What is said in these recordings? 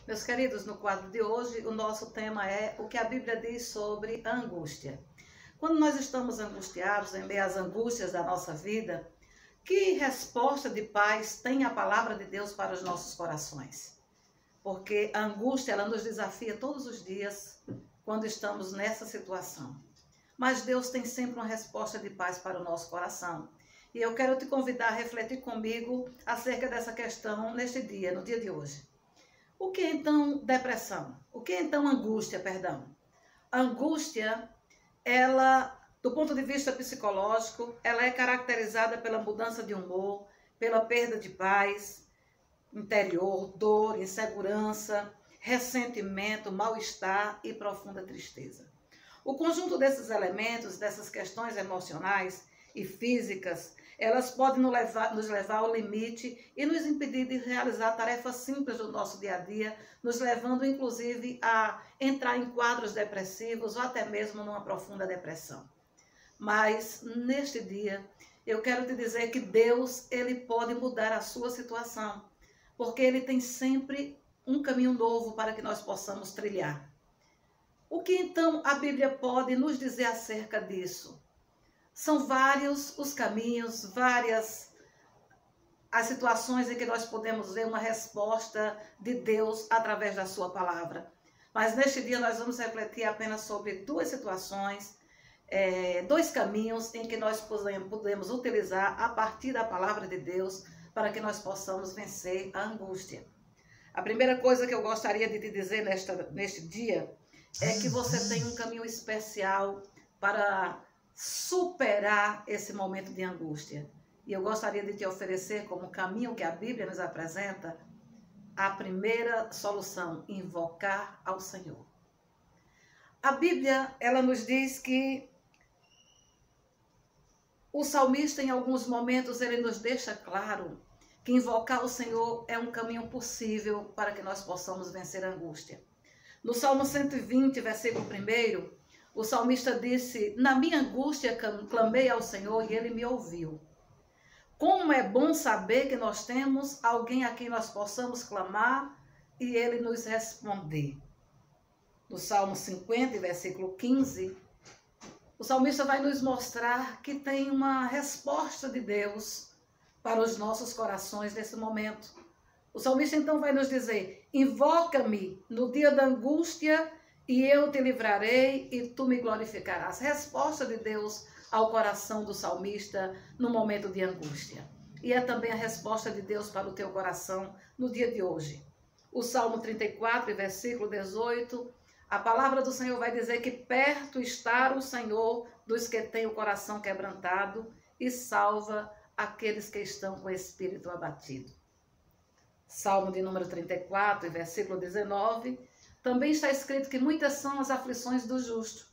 Meus queridos, no quadro de hoje, o nosso tema é o que a Bíblia diz sobre a angústia. Quando nós estamos angustiados, em meio às angústias da nossa vida, que resposta de paz tem a palavra de Deus para os nossos corações? Porque a angústia, ela nos desafia todos os dias quando estamos nessa situação. Mas Deus tem sempre uma resposta de paz para o nosso coração. E eu quero te convidar a refletir comigo acerca dessa questão neste dia, no dia de hoje. O que é então depressão? O que é então angústia, perdão? A angústia, ela, do ponto de vista psicológico, ela é caracterizada pela mudança de humor, pela perda de paz interior, dor, insegurança, ressentimento, mal-estar e profunda tristeza. O conjunto desses elementos, dessas questões emocionais e físicas, elas podem nos levar ao limite e nos impedir de realizar tarefas simples do nosso dia a dia, nos levando inclusive a entrar em quadros depressivos ou até mesmo numa profunda depressão. Mas neste dia eu quero te dizer que Deus, ele pode mudar a sua situação, porque ele tem sempre um caminho novo para que nós possamos trilhar. O que então a Bíblia pode nos dizer acerca disso? São vários os caminhos, várias as situações em que nós podemos ver uma resposta de Deus através da sua palavra. Mas neste dia nós vamos refletir apenas sobre duas situações, dois caminhos em que nós podemos utilizar a partir da palavra de Deus para que nós possamos vencer a angústia. A primeira coisa que eu gostaria de te dizer neste dia é que você tem um caminho especial para superar esse momento de angústia. E eu gostaria de te oferecer como caminho que a Bíblia nos apresenta a primeira solução: invocar ao Senhor. A Bíblia, ela nos diz que o salmista, em alguns momentos, ele nos deixa claro que invocar o Senhor é um caminho possível para que nós possamos vencer a angústia. No Salmo 120, versículo 1, o salmista disse: na minha angústia clamei ao Senhor e ele me ouviu. Como é bom saber que nós temos alguém a quem nós possamos clamar e ele nos responder. No Salmo 50, versículo 15, o salmista vai nos mostrar que tem uma resposta de Deus para os nossos corações nesse momento. O salmista então vai nos dizer: invoca-me no dia da angústia e eu te livrarei e tu me glorificarás. Resposta de Deus ao coração do salmista no momento de angústia. E é também a resposta de Deus para o teu coração no dia de hoje. O Salmo 34, versículo 18, a palavra do Senhor vai dizer que perto está o Senhor dos que têm o coração quebrantado e salva aqueles que estão com o espírito abatido. Salmo de número 34, versículo 19, também está escrito que muitas são as aflições do justo,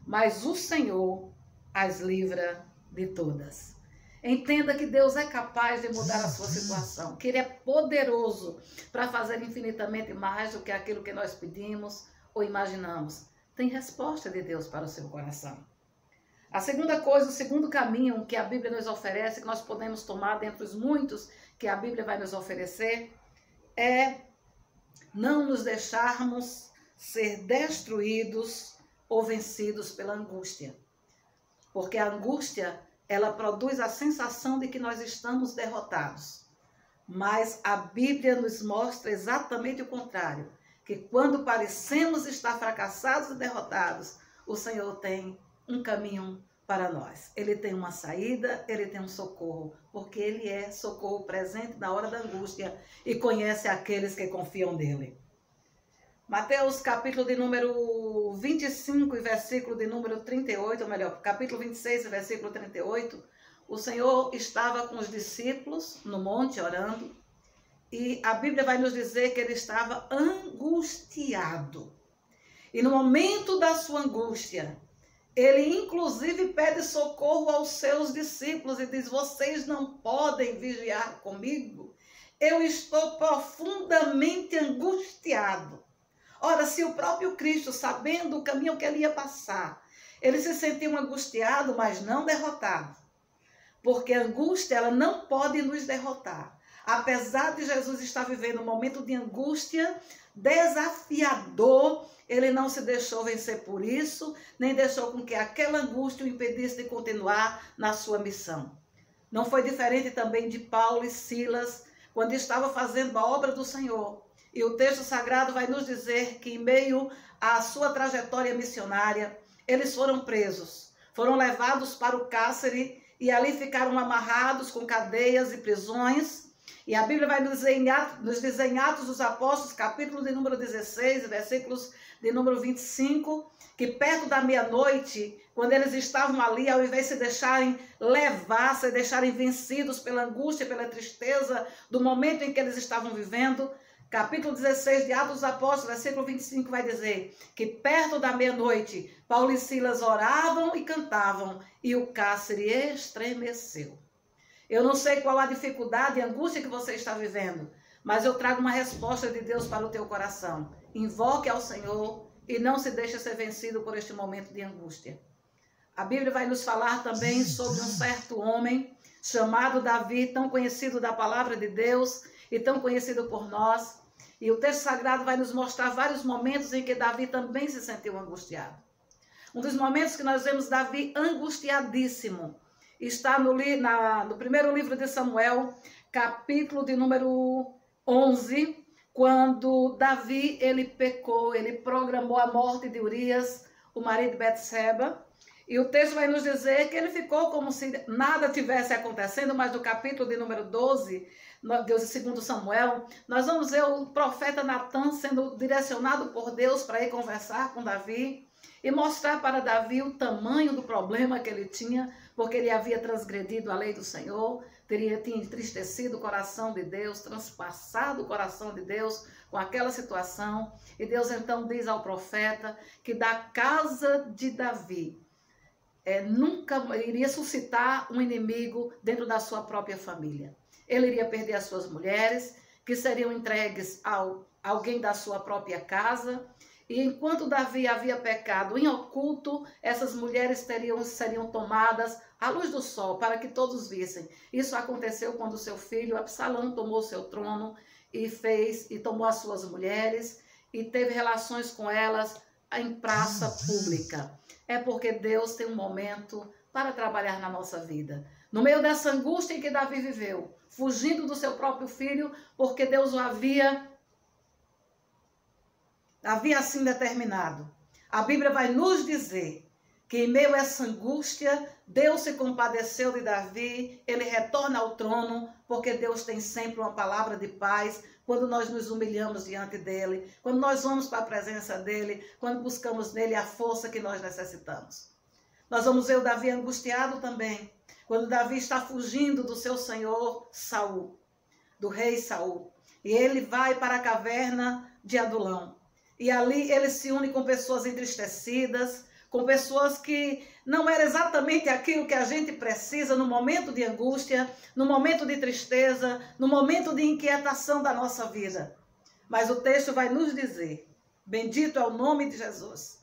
mas o Senhor as livra de todas. Entenda que Deus é capaz de mudar a sua situação, que Ele é poderoso para fazer infinitamente mais do que aquilo que nós pedimos ou imaginamos. Tem resposta de Deus para o seu coração. A segunda coisa, o segundo caminho que a Bíblia nos oferece, que nós podemos tomar dentre os muitos que a Bíblia vai nos oferecer, é não nos deixarmos ser destruídos ou vencidos pela angústia. Porque a angústia, ela produz a sensação de que nós estamos derrotados. Mas a Bíblia nos mostra exatamente o contrário, que quando parecemos estar fracassados e derrotados, o Senhor tem um caminho para nós. Ele tem uma saída, ele tem um socorro, porque ele é socorro presente na hora da angústia e conhece aqueles que confiam nele. Mateus, capítulo de número 25 e versículo de número 38, ou melhor, capítulo 26 e versículo 38, o Senhor estava com os discípulos no monte orando e a Bíblia vai nos dizer que ele estava angustiado. E no momento da sua angústia, ele inclusive pede socorro aos seus discípulos e diz: vocês não podem vigiar comigo? Eu estou profundamente angustiado. Ora, se o próprio Cristo, sabendo o caminho que ele ia passar, ele se sentiu angustiado, mas não derrotado. Porque a angústia, ela não pode nos derrotar. Apesar de Jesus estar vivendo um momento de angústia desafiador, ele não se deixou vencer por isso, nem deixou com que aquela angústia o impedisse de continuar na sua missão. Não foi diferente também de Paulo e Silas, quando estava fazendo a obra do Senhor. E o texto sagrado vai nos dizer que, em meio à sua trajetória missionária, eles foram presos, foram levados para o cárcere e ali ficaram amarrados com cadeias e prisões. E a Bíblia vai nos dizer em Atos dos Apóstolos, capítulo de número 16, versículos de número 25, que perto da meia-noite, quando eles estavam ali, ao invés de se deixarem levar, se deixarem vencidos pela angústia, pela tristeza do momento em que eles estavam vivendo, capítulo 16 de Atos dos Apóstolos, versículo 25, vai dizer que perto da meia-noite, Paulo e Silas oravam e cantavam, e o cárcere estremeceu. Eu não sei qual a dificuldade e angústia que você está vivendo, mas eu trago uma resposta de Deus para o teu coração. Invoque ao Senhor e não se deixe ser vencido por este momento de angústia. A Bíblia vai nos falar também sobre um certo homem chamado Davi, tão conhecido da palavra de Deus e tão conhecido por nós. E o texto sagrado vai nos mostrar vários momentos em que Davi também se sentiu angustiado. Um dos momentos que nós vemos Davi angustiadíssimo está no primeiro livro de Samuel, capítulo de número 11, quando Davi, ele pecou, ele programou a morte de Urias, o marido de Betseba, e o texto vai nos dizer que ele ficou como se nada tivesse acontecendo, mas no capítulo de número 12, segundo Samuel, nós vamos ver o profeta Natan sendo direcionado por Deus para ir conversar com Davi e mostrar para Davi o tamanho do problema que ele tinha, porque ele havia transgredido a lei do Senhor, tinha entristecido o coração de Deus, transpassado o coração de Deus com aquela situação. E Deus então diz ao profeta que da casa de Davi nunca iria suscitar um inimigo dentro da sua própria família. Ele iria perder as suas mulheres, que seriam entregues a alguém da sua própria casa. E enquanto Davi havia pecado em oculto, essas mulheres seriam tomadas à luz do sol, para que todos vissem. Isso aconteceu quando seu filho Absalão tomou seu trono e tomou as suas mulheres e teve relações com elas em praça pública. É porque Deus tem um momento para trabalhar na nossa vida. No meio dessa angústia em que Davi viveu, fugindo do seu próprio filho, porque Deus o havia assim determinado. A Bíblia vai nos dizer que em meio a essa angústia, Deus se compadeceu de Davi, ele retorna ao trono, porque Deus tem sempre uma palavra de paz quando nós nos humilhamos diante dele, quando nós vamos para a presença dele, quando buscamos nele a força que nós necessitamos. Nós vamos ver o Davi angustiado também, quando Davi está fugindo do seu senhor Saul, do rei Saul, e ele vai para a caverna de Adulão. E ali ele se une com pessoas entristecidas, com pessoas que não era exatamente aquilo que a gente precisa no momento de angústia, no momento de tristeza, no momento de inquietação da nossa vida. Mas o texto vai nos dizer, bendito é o nome de Jesus,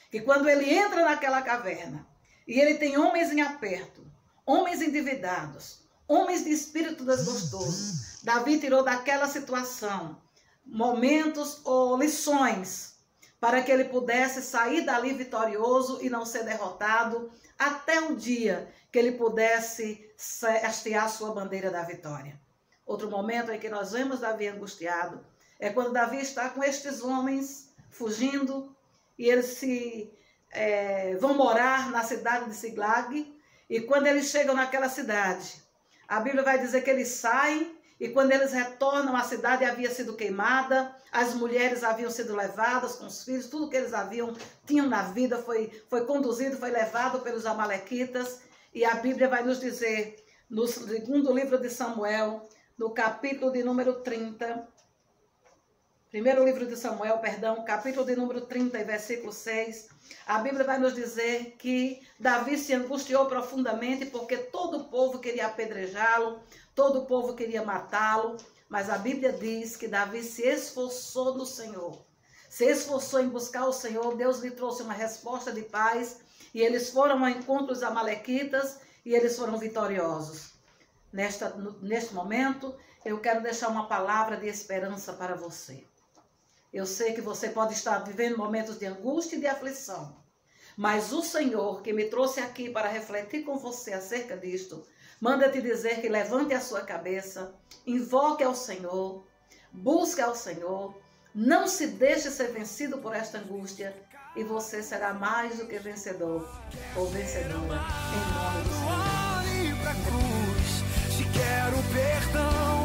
que quando ele entra naquela caverna, e ele tem homens em aperto, homens endividados, homens de espírito desgostoso, Davi tirou daquela situação momentos ou lições para que ele pudesse sair dali vitorioso e não ser derrotado até o dia que ele pudesse hastear sua bandeira da vitória. Outro momento em que nós vemos Davi angustiado é quando Davi está com estes homens fugindo e eles vão morar na cidade de Siglag, e quando eles chegam naquela cidade, a Bíblia vai dizer que eles saem. E quando eles retornam, a cidade havia sido queimada, as mulheres haviam sido levadas com os filhos, tudo que eles tinham na vida foi conduzido, foi levado pelos amalequitas. E a Bíblia vai nos dizer, no segundo livro de Samuel, no capítulo de número 30, primeiro livro de Samuel, perdão, capítulo de número 30 e versículo 6, a Bíblia vai nos dizer que Davi se angustiou profundamente porque todo o povo queria apedrejá-lo, todo o povo queria matá-lo, mas a Bíblia diz que Davi se esforçou no Senhor, se esforçou em buscar o Senhor. Deus lhe trouxe uma resposta de paz e eles foram ao encontro dos amalequitas e eles foram vitoriosos. Neste momento, eu quero deixar uma palavra de esperança para você. Eu sei que você pode estar vivendo momentos de angústia e de aflição, mas o Senhor que me trouxe aqui para refletir com você acerca disto, manda te dizer que levante a sua cabeça, invoque ao Senhor, busque ao Senhor, não se deixe ser vencido por esta angústia e você será mais do que vencedor ou vencedora em nome do Senhor. Se quero perdão,